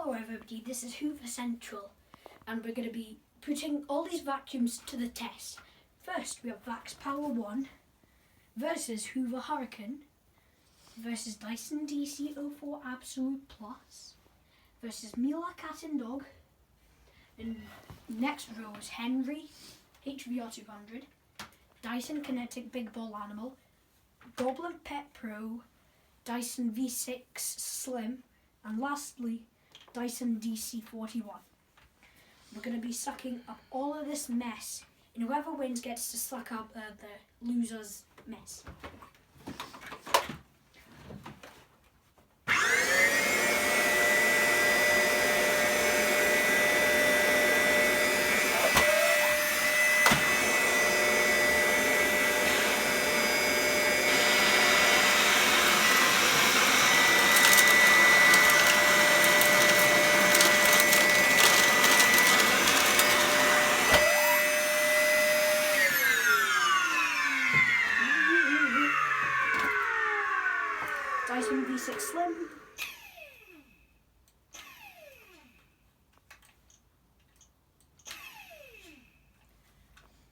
Hello everybody, this is Hoover Central and we're going to be putting all these vacuums to the test. First we have Vax Power 1 versus Hoover Hurricane versus Dyson DC04 Absolute Plus versus Miele Cat and Dog. And next row is Henry HVR200, Dyson Kinetic Big Ball Animal, Goblin Pet Pro, Dyson V6 Slim, and lastly Dyson DC41. We're going to be sucking up all of this mess, and whoever wins gets to suck up the loser's mess. Dyson V6 Slim.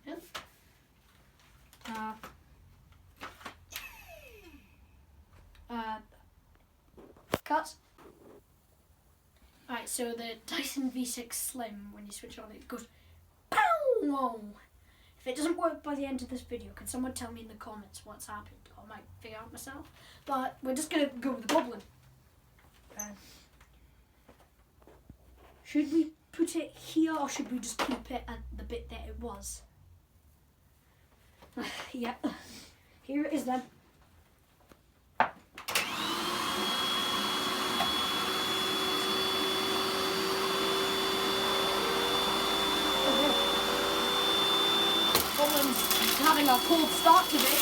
Yep. Cut. Alright, so the Dyson V6 Slim, when you switch on it goes POW! If it doesn't work by the end of this video, can someone tell me in the comments what's happened? I might figure out myself. But we're just going to go with the Goblin. Should we put it here or should we just keep it at the bit that it was? Yeah, here it is then. Goblin's having a cold start today.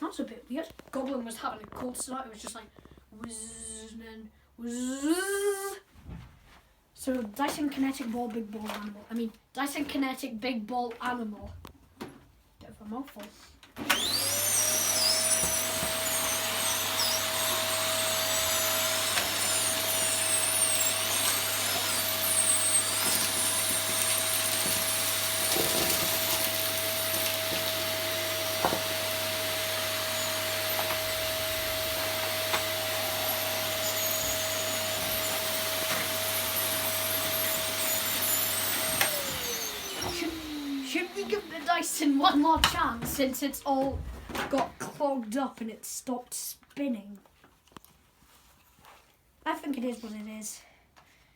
That's a bit weird. Goblin was having a cold start. It was just like whizzing and whizzz. So Dyson Kinetic Ball Big Ball Animal. Dyson Kinetic Big Ball Animal. Bit of a mouthful. Should we give the Dyson one more chance since it's all got clogged up and it stopped spinning? I think it is what it is.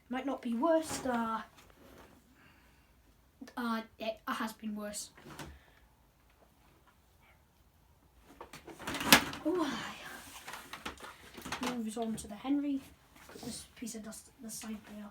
Might not be worse. It has been worse. Oh, moves on to the Henry. Put this piece of dust at the side there.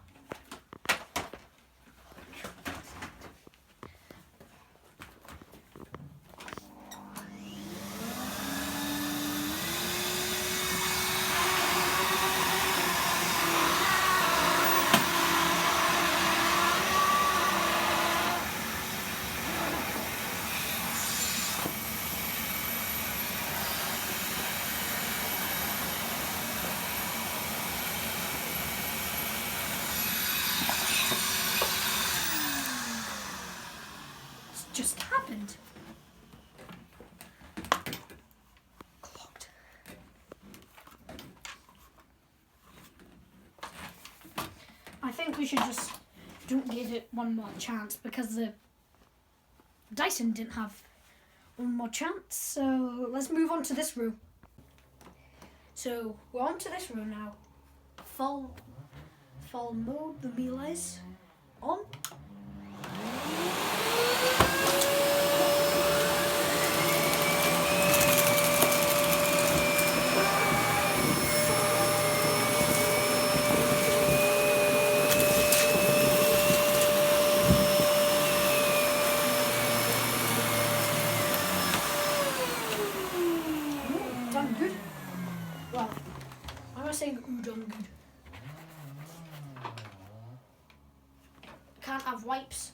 Just happened. Clogged. I think we should just don't give it one more chance because the Dyson didn't have one more chance. So let's move on to this room. So we're on to this room now. Fall mode, the Miele's on. Done good. Well, I'm not saying done good. have wipes.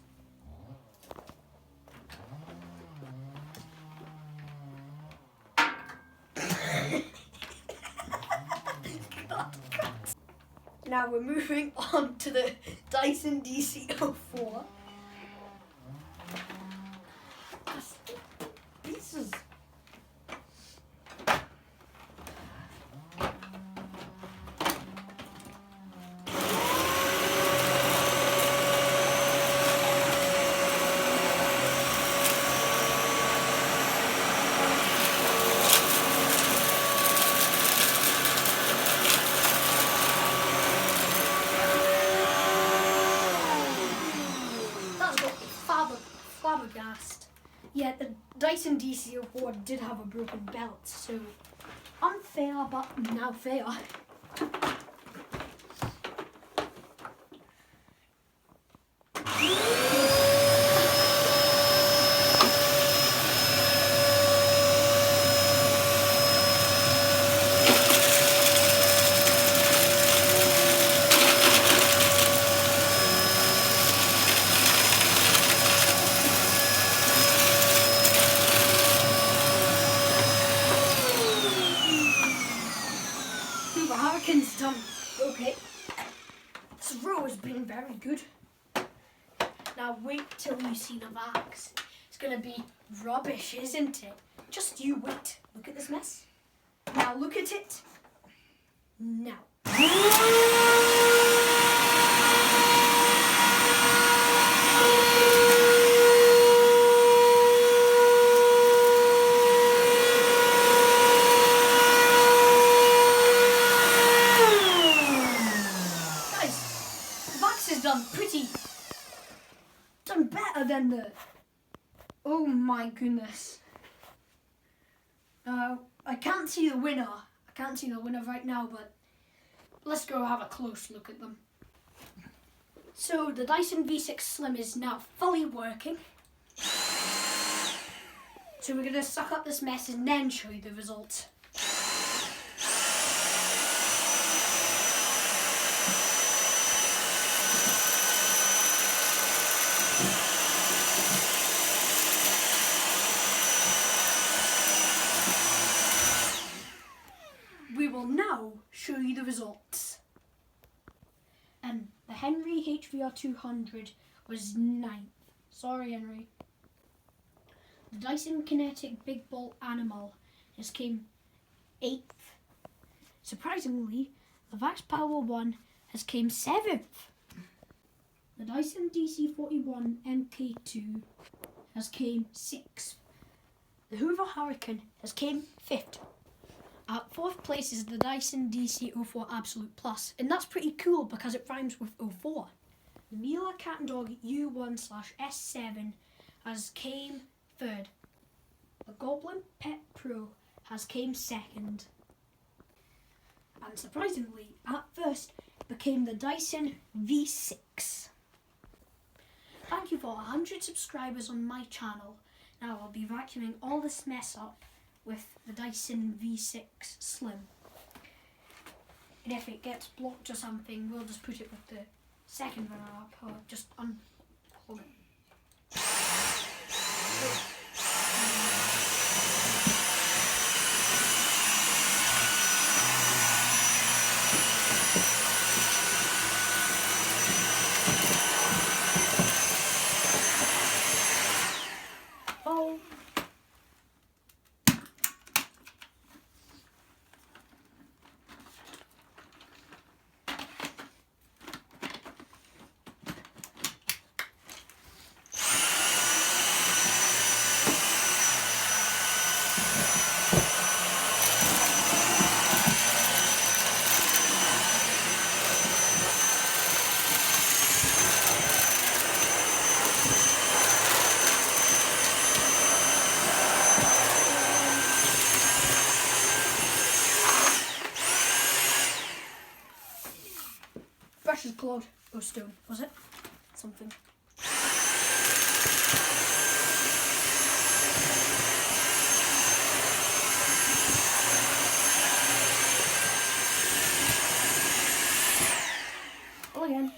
Now we're moving on to the Dyson DC04. Pieces. Flabbergasted. Yeah, the Dyson DC04 did have a broken belt, so unfair, but now fair. Hurricane's done. Okay. This row has been very good. Now wait till you see the vax. It's going to be rubbish, isn't it? Just you wait. Look at this mess. Now look at it. Now. Done better than the... Oh my goodness. I can't see the winner. I can't see the winner right now, but let's go have a close look at them. So the Dyson V6 Slim is now fully working. So we're going to suck up this mess and then show you the results. We will now show you the results. And the Henry HVR 200 was 9th. Sorry, Henry. The Dyson Kinetic Big Ball Animal just came 8th. Surprisingly, the Vax Power 1 has came 7th. The Dyson DC41 MK2 has came 6th. The Hoover Hurricane has came 5th. At 4th place is the Dyson DC04 Absolute Plus, and that's pretty cool because it rhymes with 04. The Miele Cat and Dog U1/S7 has came 3rd. The Goblin Pet Pro has came 2nd. And surprisingly, at 1st became the Dyson V6. Thank you for 100 subscribers on my channel. Now I'll be vacuuming all this mess up with the Dyson V6 Slim. And if it gets blocked or something, we'll just put it with the second runner up, or just unplug it. Oh. Brush is clogged. Oh, stone. Was it? Something. Well, again.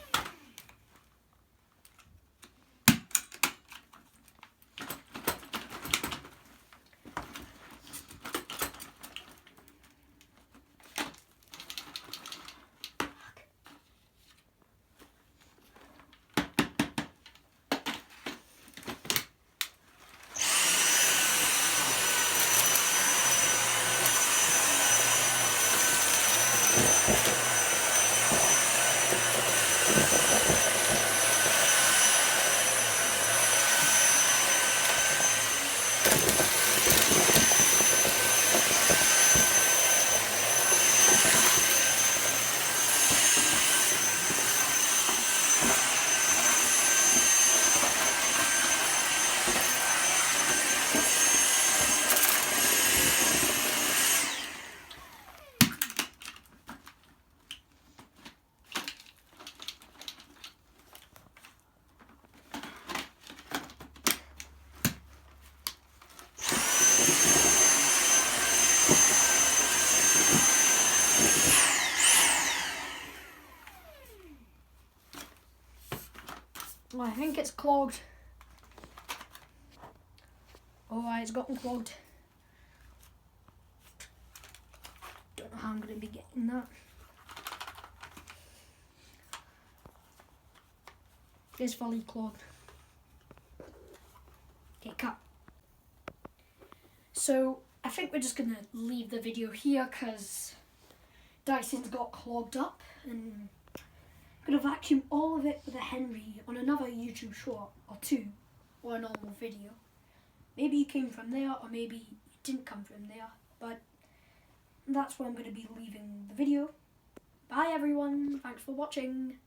Oh, I think it's clogged. Alright, it's gotten clogged. Don't know how I'm going to be getting that. It's fully clogged. Okay, cut. So, I think we're just going to leave the video here because Dyson's got clogged up, and I'm going to vacuum all of it with a Henry on another YouTube short or two, or a normal video. Maybe you came from there, or maybe you didn't come from there, but that's where I'm going to be leaving the video. Bye everyone, thanks for watching.